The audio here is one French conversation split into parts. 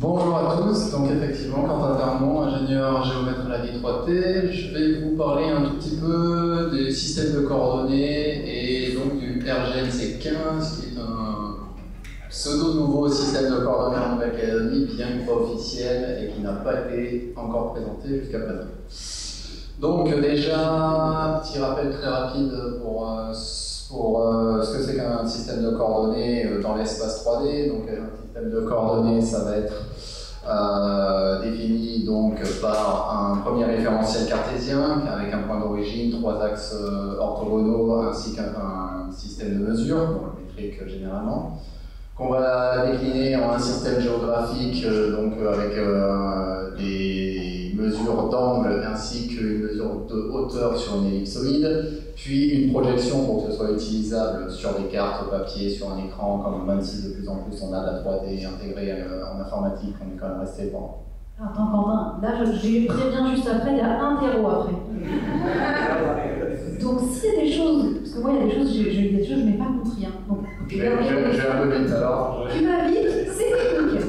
Bonjour à tous, donc effectivement, Quentin Vermont, ingénieur géomètre à la D3T. Je vais vous parler un tout petit peu des systèmes de coordonnées et donc du RGNC15, qui est un pseudo-nouveau système de coordonnées en Nouvelle-Calédonie, bien que pas officiel et qui n'a pas été encore présenté jusqu'à présent. Donc déjà, un petit rappel très rapide pour ce que c'est qu'un système de coordonnées dans l'espace 3D. Donc un système de coordonnées, ça va être défini donc par un premier référentiel cartésien avec un point d'origine, trois axes orthogonaux ainsi qu'un système de mesure, donc métrique généralement, qu'on va décliner en un système géographique donc avec des mesures d'angle ainsi qu'une mesure de hauteur sur une ellipsoïde, puis une projection pour que ce soit utilisable sur des cartes papier, sur un écran, comme même si de plus en plus on a de la 3D intégrée en informatique, on est quand même resté pendant. Attends Quentin, là je préviens juste après, il y a un terreau après. Donc s'il y a des choses, parce que moi il y a des choses, je n'ai pas compris. Hein. Donc, je vais un peu vite alors. Tu vas vite, c'est technique.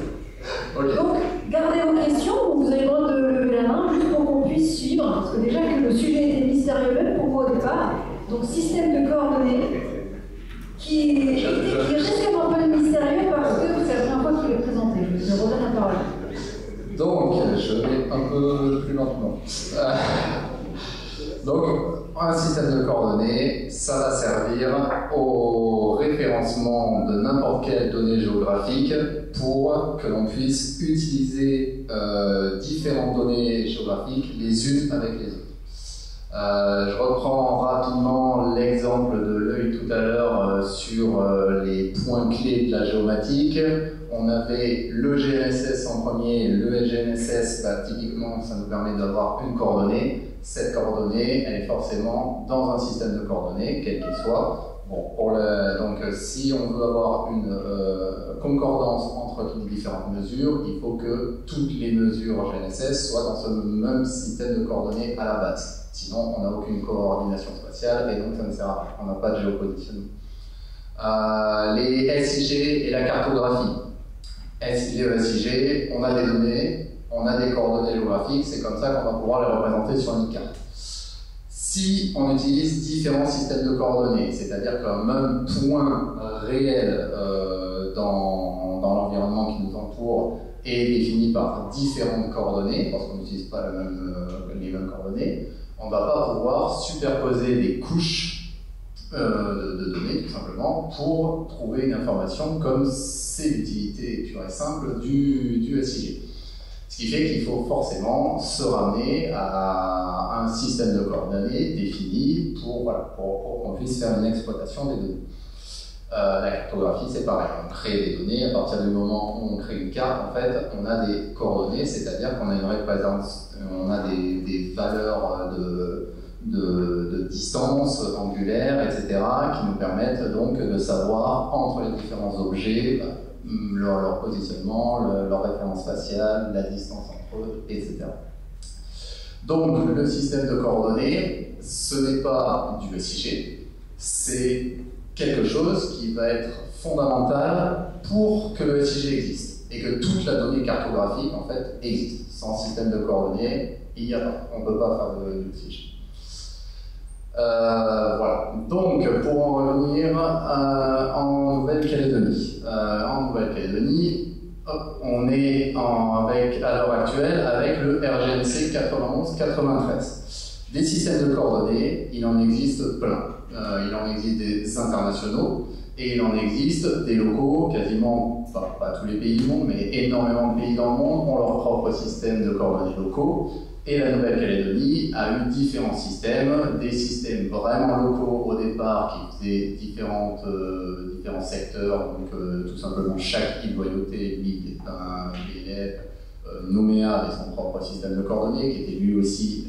Okay. Donc gardez vos questions, vous avez le droit de lever la main juste pour qu'on puisse suivre, parce que déjà que le sujet était mystérieux même pour moi au départ. Donc système de coordonnées qui risque un peu de mystérieux parce que c'est la première fois qu'il est présenté. Je vous redonne la parole. Donc, je vais un peu plus lentement. Donc, un système de coordonnées, ça va servir au référencement de n'importe quelle donnée géographique pour que l'on puisse utiliser différentes données géographiques les unes avec les autres. Je reprends rapidement l'exemple de l'œil tout à l'heure sur les points clés de la géomatique. On avait le GNSS en premier, le GNSS, typiquement ça nous permet d'avoir une coordonnée. Cette coordonnée, elle est forcément dans un système de coordonnées, quel qu'il soit. Bon, donc si on veut avoir une concordance entre toutes les différentes mesures, il faut que toutes les mesures GNSS soient dans ce même système de coordonnées à la base. Sinon, on n'a aucune coordination spatiale et donc ça ne sert à rien. On n'a pas de géopositionnement. Les SIG et la cartographie. SIG et SIG, on a des données, on a des coordonnées géographiques, c'est comme ça qu'on va pouvoir les représenter sur une carte. Si on utilise différents systèmes de coordonnées, c'est-à-dire qu'un même point réel dans l'environnement qui nous entoure est défini par différentes coordonnées, parce qu'on n'utilise pas les mêmes coordonnées, on ne va pas pouvoir superposer des couches de données, tout simplement, pour trouver une information comme c'est l'utilité pure et simple du SIG. Ce qui fait qu'il faut forcément se ramener à un système de coordonnées défini pour qu'on puisse faire une exploitation des données. La cartographie, c'est pareil, on crée des données, à partir du moment où on crée une carte, en fait, on a des coordonnées, c'est-à-dire qu'on a une représentance, on a des valeurs de distance angulaire, etc., qui nous permettent donc de savoir entre les différents objets leur positionnement, leur référence spatiale, la distance entre eux, etc. Donc le système de coordonnées, ce n'est pas du SIG, c'est quelque chose qui va être fondamental pour que le SIG existe et que toute la donnée cartographique en fait existe. Sans système de coordonnées, il n'y a pas, on ne peut pas faire de SIG. Voilà. Donc, pour en revenir en Nouvelle-Calédonie. En Nouvelle-Calédonie, on est à l'heure actuelle avec le RGNC 91-93. Des systèmes de coordonnées, il en existe plein. Il en existe des internationaux et il en existe des locaux, quasiment, pas tous les pays du monde, mais énormément de pays dans le monde ont leur propre système de coordonnées locaux. Et la Nouvelle-Calédonie a eu différents systèmes, des systèmes vraiment locaux au départ qui faisaient différents secteurs, donc tout simplement chaque île loyauté, l'île d'un élève, Nouméa avait son propre système de coordonnées qui était lui aussi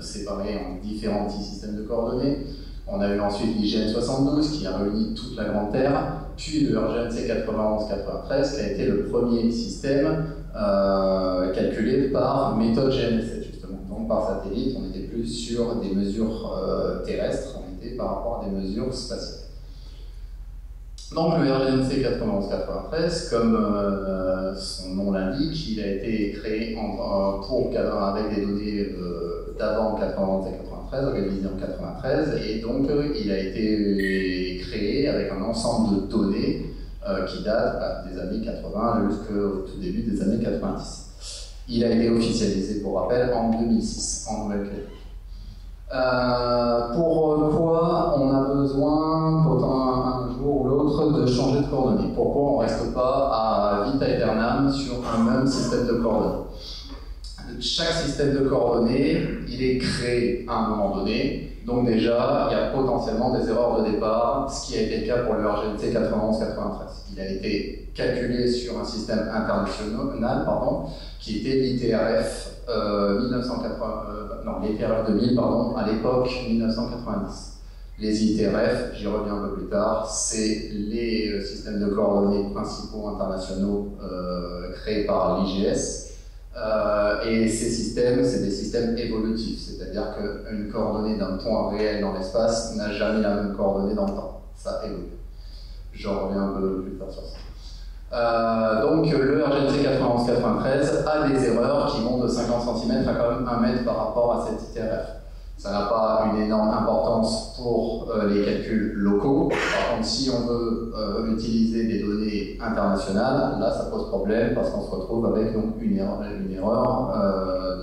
séparé en différents petits systèmes de coordonnées. On a eu ensuite l'IGN 72 qui a réuni toute la Grande Terre, puis le RGNC 91-93 qui a été le premier système calculé par méthode GNSS justement. Donc par satellite, on n'était plus sur des mesures terrestres, on était par rapport à des mesures spatiales. Donc le RGNC 9193, comme son nom l'indique, il a été créé avec des données d'avant 91 et 93, organisées en 93, et donc il a été créé avec un ensemble de données qui datent des années 80 jusqu'au tout début des années 90. Il a été officialisé, pour rappel, en 2006, en Nouvelle-Calédonie. Pourquoi on a besoin, un jour ou l'autre, de changer de coordonnées? Pourquoi on ne reste pas à vita aeternam sur un même système de coordonnées? Chaque système de coordonnées, il est créé à un moment donné, donc déjà, il y a potentiellement des erreurs de départ, ce qui a été le cas pour le RGNC 91-93. Il a été calculé sur un système international, qui était l'ITRF l'ITRF 2000, à l'époque 1990. Les ITRF, j'y reviens un peu plus tard, c'est les systèmes de coordonnées principaux internationaux créés par l'IGS. Et ces systèmes, c'est des systèmes évolutifs, c'est-à-dire qu'une coordonnée d'un point réel dans l'espace n'a jamais la même coordonnée dans le temps. Ça évolue. J'en reviens un peu plus tard sur ça. Donc le RGNC 91-93 a des erreurs qui vont de 50 cm à quand même 1 mètre par rapport à cette ITRF. Ça n'a pas une énorme importance pour les calculs locaux. Par contre, si on veut utiliser des données internationales, là ça pose problème parce qu'on se retrouve avec donc, une erreur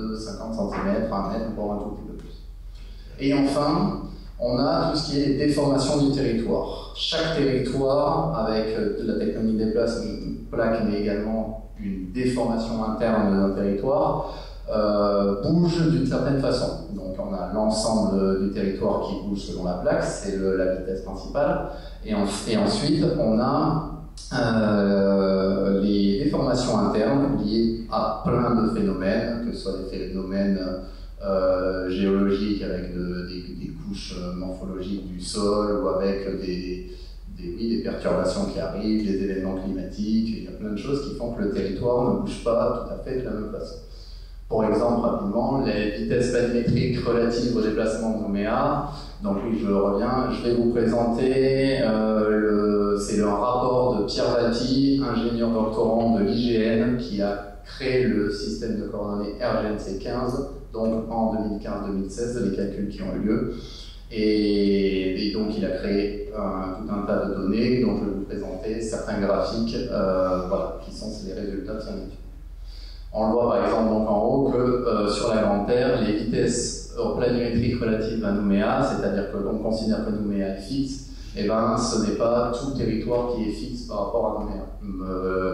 de 50 cm à 1 mètre, voire un tout petit peu plus. Et enfin, on a tout ce qui est déformation du territoire. Chaque territoire, avec de la tectonique des plaques, mais également une déformation interne d'un territoire, bouge d'une certaine façon. Donc on a l'ensemble du territoire qui bouge selon la plaque, c'est la vitesse principale. Et ensuite, on a les déformations internes liées à plein de phénomènes, que ce soit des phénomènes géologiques avec des couches morphologiques du sol ou avec des perturbations qui arrivent, des événements climatiques. Il y a plein de choses qui font que le territoire ne bouge pas tout à fait de la même façon. Pour exemple, rapidement, les vitesses bathymétriques relatives au déplacement de Nouméa. Donc oui, je reviens, je vais vous présenter, c'est un rapport de Pierre Vati, ingénieur doctorant de l'IGN, qui a créé le système de coordonnées RGNC 15, donc en 2015-2016, les calculs qui ont eu lieu. Et donc il a créé tout un tas de données dont je vais vous présenter certains graphiques qui sont les résultats de son étude. On le voit par exemple donc en haut que sur la Grande Terre, les vitesses planimétriques relatives à Nouméa, c'est-à-dire que l'on considère que Nouméa est fixe, et ben ce n'est pas tout le territoire qui est fixe par rapport à Nouméa.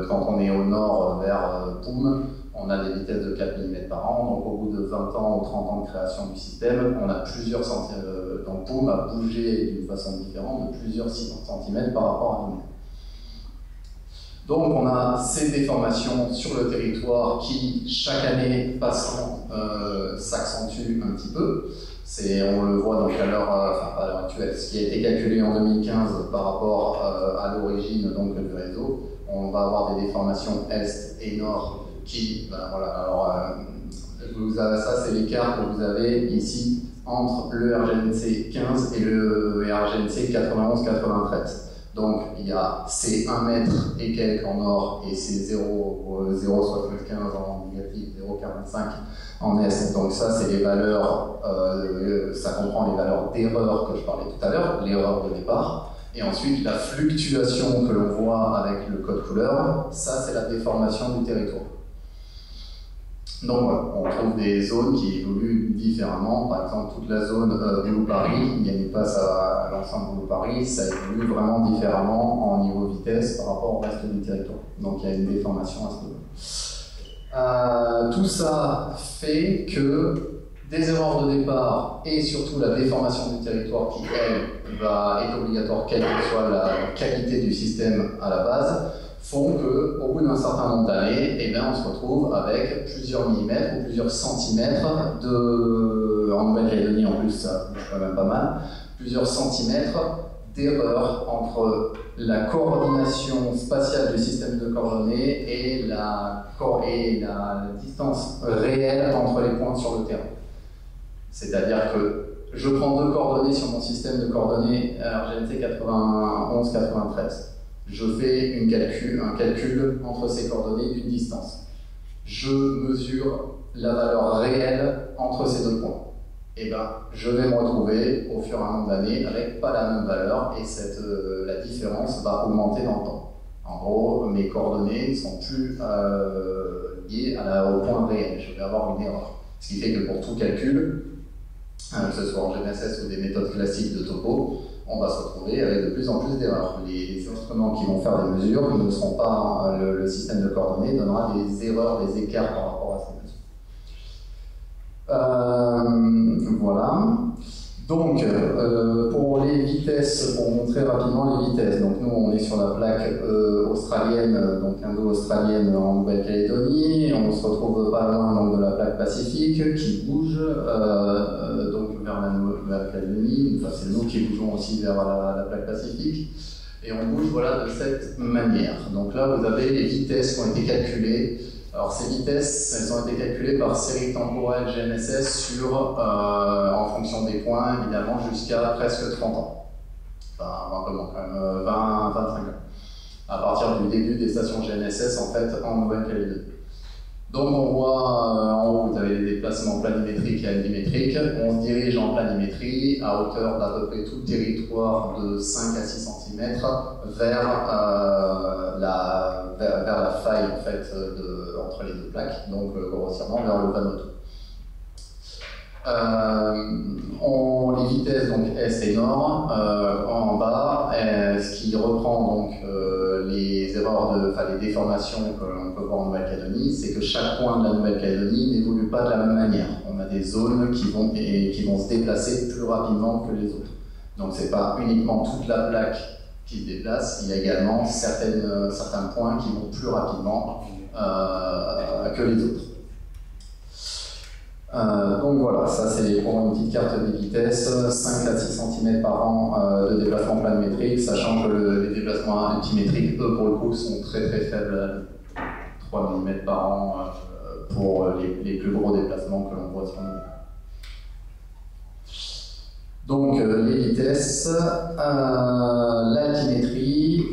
Quand on est au nord vers Poum, on a des vitesses de 4 mm par an, donc au bout de 20 ans ou 30 ans de création du système, on a plusieurs centimètres, donc Poum a bougé d'une façon différente de plusieurs centimètres par rapport à Nouméa. Donc on a ces déformations sur le territoire qui, chaque année passant, s'accentuent un petit peu. On le voit donc à l'heure actuelle, ce qui a été calculé en 2015 par rapport à l'origine du réseau. On va avoir des déformations est et nord qui, ça c'est l'écart que vous avez ici entre le RGNC 15 et le RGNC 91-93. Donc il y a ces 1 mètre et quelques en nord et ces 0,75 en négatif, 0,45 en est. Donc ça c'est les valeurs, ça comprend les valeurs d'erreur que je parlais tout à l'heure, l'erreur de départ. Et ensuite la fluctuation que l'on voit avec le code couleur, ça c'est la déformation du territoire. Donc voilà, on trouve des zones qui évoluent différemment. Par exemple, toute la zone Boulou-Paris, il y a une passe à l'ensemble Boulou-Paris, ça évolue vraiment différemment en niveau vitesse par rapport au reste du territoire. Donc il y a une déformation à ce niveau-là. Tout ça fait que des erreurs de départ et surtout la déformation du territoire qui, elle, est obligatoire quelle que soit la qualité du système à la base, font qu'au bout d'un certain nombre d'années, on se retrouve avec plusieurs millimètres ou plusieurs centimètres en Nouvelle-Calédonie en plus, ça bouge quand même pas mal, plusieurs centimètres d'erreur entre la coordination spatiale du système de coordonnées et la distance réelle entre les points sur le terrain. C'est-à-dire que je prends 2 coordonnées sur mon système de coordonnées RGNC 91-93. Je fais un calcul entre ces coordonnées d'une distance. Je mesure la valeur réelle entre ces deux points. Et bien, je vais me retrouver au fur et à mesure d'années avec pas la même valeur et la différence va augmenter dans le temps. En gros, mes coordonnées ne sont plus liées au point réel. Je vais avoir une erreur. Ce qui fait que pour tout calcul, que ce soit en GNSS ou des méthodes classiques de topo, on va se retrouver avec de plus en plus d'erreurs. Les instruments qui vont faire des mesures ne seront pas, le système de coordonnées donnera des erreurs, des écarts par rapport à ces mesures. Voilà. Donc, pour les vitesses, pour montrer rapidement les vitesses, donc nous on est sur la plaque australienne, donc indo-australienne en Nouvelle-Calédonie, on se retrouve pas loin donc, de la plaque pacifique qui bouge donc vers la Nouvelle-Calédonie, enfin c'est nous qui bougeons aussi vers la plaque pacifique, et on bouge voilà, de cette manière. Donc là vous avez les vitesses qui ont été calculées. Alors ces vitesses, elles ont été calculées par série temporelle GNSS en fonction des points, évidemment, jusqu'à presque 30 ans. Enfin, quand même 20-25 ans. À partir du début des stations GNSS, en fait, en Nouvelle-Calédonie. Donc on voit, en haut, vous avez les déplacements planimétriques et altimétriques. On se dirige en planimétrie à hauteur d'à peu près tout le territoire de 5 à 6 cm vers la faille en fait, entre les deux plaques, donc grossièrement vers le Vanuatu. Les vitesses, donc est et nord, en bas, ce qui reprend donc les erreurs, les déformations que l'on peut voir en Nouvelle-Calédonie, c'est que chaque point de la Nouvelle-Calédonie n'évolue pas de la même manière. On a des zones qui vont se déplacer plus rapidement que les autres. Donc c'est pas uniquement toute la plaque qui se déplace, il y a également certains points qui vont plus rapidement que les autres. Donc voilà, ça c'est pour une petite carte des vitesses, 5 à 6 cm par an de déplacement planimétrique, sachant que les déplacements altimétriques, eux pour le coup, sont très très faibles, 3 mm par an pour les plus gros déplacements que l'on voit sur nous. Donc les vitesses, l'altimétrie,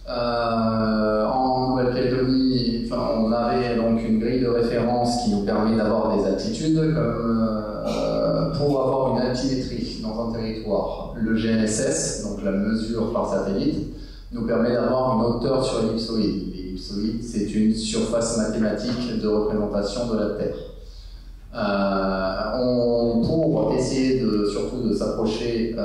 en Nouvelle-Calédonie, on avait donc une grille de référence qui nous permet d'avoir des altitudes pour avoir une altimétrie dans un territoire. Le GNSS, donc la mesure par satellite, nous permet d'avoir une hauteur sur l'ellipsoïde. L'ellipsoïde, c'est une surface mathématique de représentation de la Terre. Pour essayer surtout de s'approcher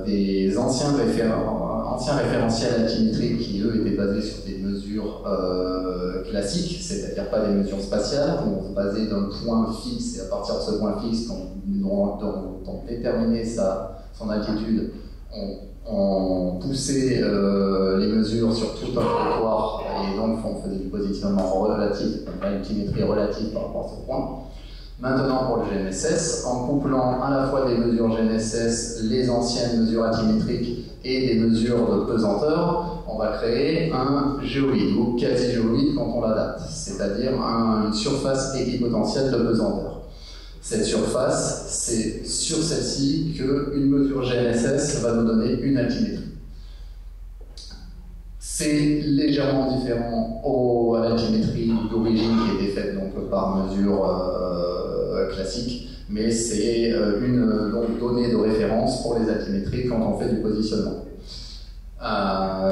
des anciens référentiels altimétriques qui, eux, étaient basés sur des mesures classiques, c'est-à-dire pas des mesures spatiales, où on se basait d'un point fixe, et à partir de ce point fixe, on déterminait son altitude, on poussait les mesures sur tout un territoire, et donc on faisait du positionnement relatif, donc l'altimétrie relative par rapport à ce point. Maintenant, pour le GNSS, en couplant à la fois des mesures GNSS, les anciennes mesures altimétriques et des mesures de pesanteur, on va créer un géoïde ou quasi-géoïde quand on l'adapte, c'est-à-dire une surface équipotentielle de pesanteur. Cette surface, c'est sur celle-ci qu'une mesure GNSS va nous donner une altimétrie. C'est légèrement différent à l'altimétrie d'origine qui était faite donc, par mesure classique, mais c'est une donnée de référence pour les altimétries quand on fait du positionnement.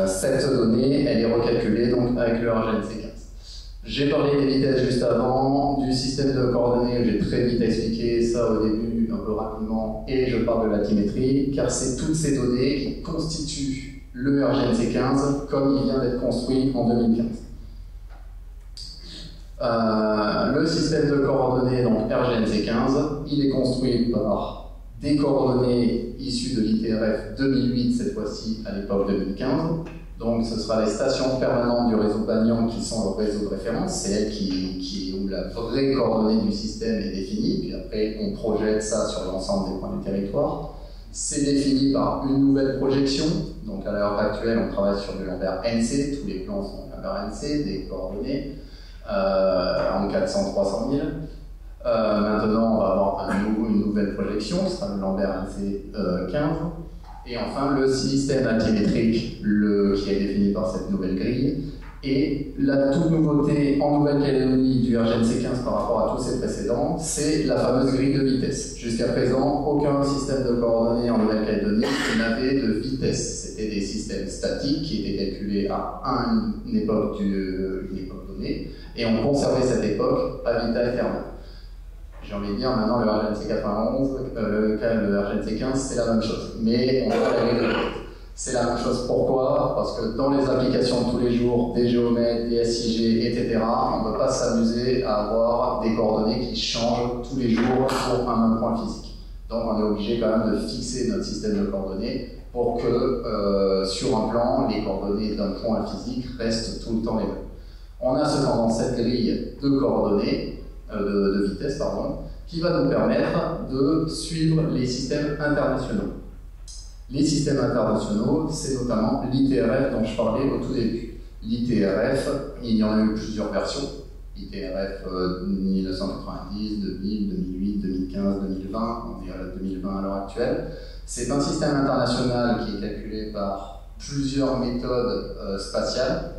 Cette donnée, elle est recalculée donc, avec le RGNC15. J'ai parlé des vitesses juste avant, du système de coordonnées, j'ai très vite expliqué ça au début, un peu rapidement, et je parle de l'altimétrie, car c'est toutes ces données qui constituent le RGNC15 comme il vient d'être construit en 2015. Le système de coordonnées, donc RGNC15, il est construit par des coordonnées issues de l'ITRF 2008, cette fois-ci à l'époque 2015. Donc ce sera les stations permanentes du réseau Banyan qui sont le réseau de référence, c'est elles où la vraie coordonnée du système est définie, puis après on projette ça sur l'ensemble des points du territoire. C'est défini par une nouvelle projection, donc à l'heure actuelle on travaille sur du lambert NC, tous les plans sont lambert NC, des coordonnées en 400-300 000. Maintenant on va avoir une nouvelle projection, ce sera le lambert NC 15. Et enfin, le système altimétrique qui est défini par cette nouvelle grille. Et la toute nouveauté en Nouvelle-Calédonie du RGNC15 par rapport à tous ses précédents, c'est la fameuse grille de vitesse. Jusqu'à présent, aucun système de coordonnées en Nouvelle-Calédonie n'avait de vitesse. C'était des systèmes statiques qui étaient calculés à une époque donnée, et on conservait cette époque à vita aeternam. J'ai envie de dire, maintenant le RGNC91, le RGNC15, c'est la même chose. Mais on a la grille de vitesse. C'est la même chose. Pourquoi? Parce que dans les applications de tous les jours, des géomètres, des SIG, etc., on ne peut pas s'amuser à avoir des coordonnées qui changent tous les jours pour un même point physique. Donc on est obligé quand même de fixer notre système de coordonnées pour que sur un plan, les coordonnées d'un point physique restent tout le temps les mêmes. On a cependant cette grille de coordonnées, de vitesse, pardon, qui va nous permettre de suivre les systèmes internationaux. Les systèmes internationaux, c'est notamment l'ITRF dont je parlais au tout début. L'ITRF, il y en a eu plusieurs versions. ITRF 1990, 2000, 2008, 2015, 2020, on est à 2020 à l'heure actuelle. C'est un système international qui est calculé par plusieurs méthodes spatiales.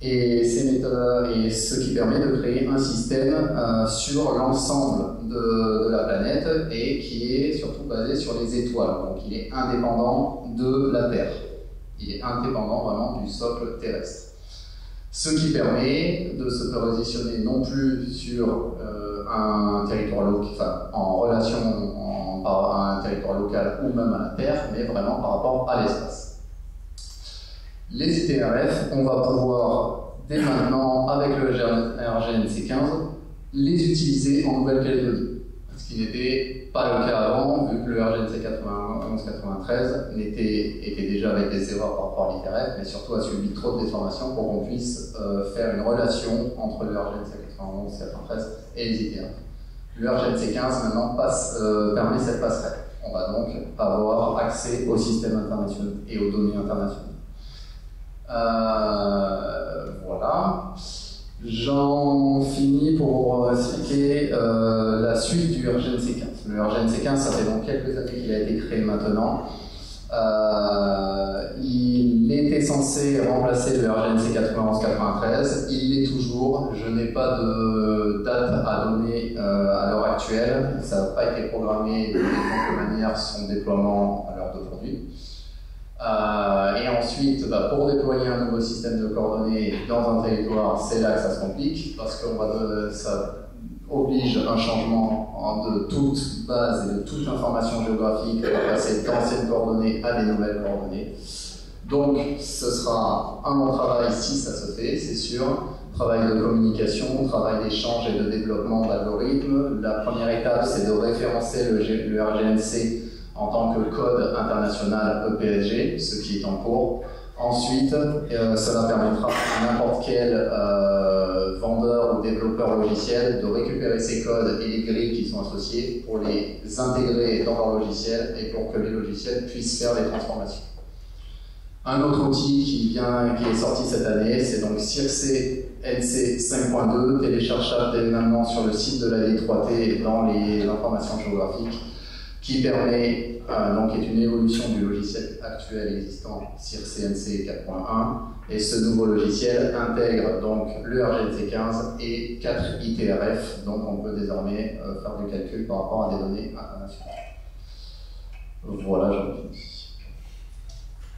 Et ces méthodes, et ce qui permet de créer un système sur l'ensemble de la planète et qui est surtout basé sur les étoiles. Donc il est indépendant de la Terre. Il est indépendant vraiment du socle terrestre. Ce qui permet de se positionner non plus sur un territoire local, enfin, en relation à un territoire local ou même à la Terre, mais vraiment par rapport à l'espace. Les ITRF, on va pouvoir, dès maintenant, avec le RGNC15, les utiliser en Nouvelle-Calédonie. Ce qui n'était pas le cas avant, vu que le RGNC 91-93 était déjà avec des erreurs par rapport à l'ITRF, mais surtout a subi trop de déformations pour qu'on puisse faire une relation entre le RGNC 91-93 et les ITRF. Le RGNC15 maintenant permet cette passerelle. On va donc avoir accès aux systèmes internationaux et aux données internationales. Voilà. J'en finis pour expliquer la suite du RGNC15. Le RGNC15, ça fait donc quelques années qu'il a été créé maintenant. Il était censé remplacer le RGNC 91-93. Il l'est toujours. Je n'ai pas de date à donner à l'heure actuelle. Ça n'a pas été programmé de quelque manière son déploiement à l'heure d'aujourd'hui. Et ensuite, pour déployer un nouveau système de coordonnées dans un territoire, c'est là que ça se complique, parce que ça oblige un changement de toute base et de toute information géographique à passer d'anciennes coordonnées à des nouvelles coordonnées. Donc, ce sera un long travail si ça se fait, c'est sûr. Travail de communication, travail d'échange et de développement d'algorithmes. La première étape, c'est de référencer le RGNC en tant que code international EPSG, ce qui est en cours. Ensuite, cela permettra à n'importe quel vendeur ou développeur logiciel de récupérer ces codes et les grilles qui sont associées pour les intégrer dans leur logiciel et pour que les logiciels puissent faire les transformations. Un autre outil qui est sorti cette année, c'est donc Circe NC 5.2, téléchargeable dès maintenant sur le site de la D3T dans les informations géographiques, qui permet, donc est une évolution du logiciel actuel existant Circe NC 4.1, et ce nouveau logiciel intègre donc le RGNC15 et 4 ITRF, donc on peut désormais faire du calcul par rapport à des données internationales. Voilà, j'en finis.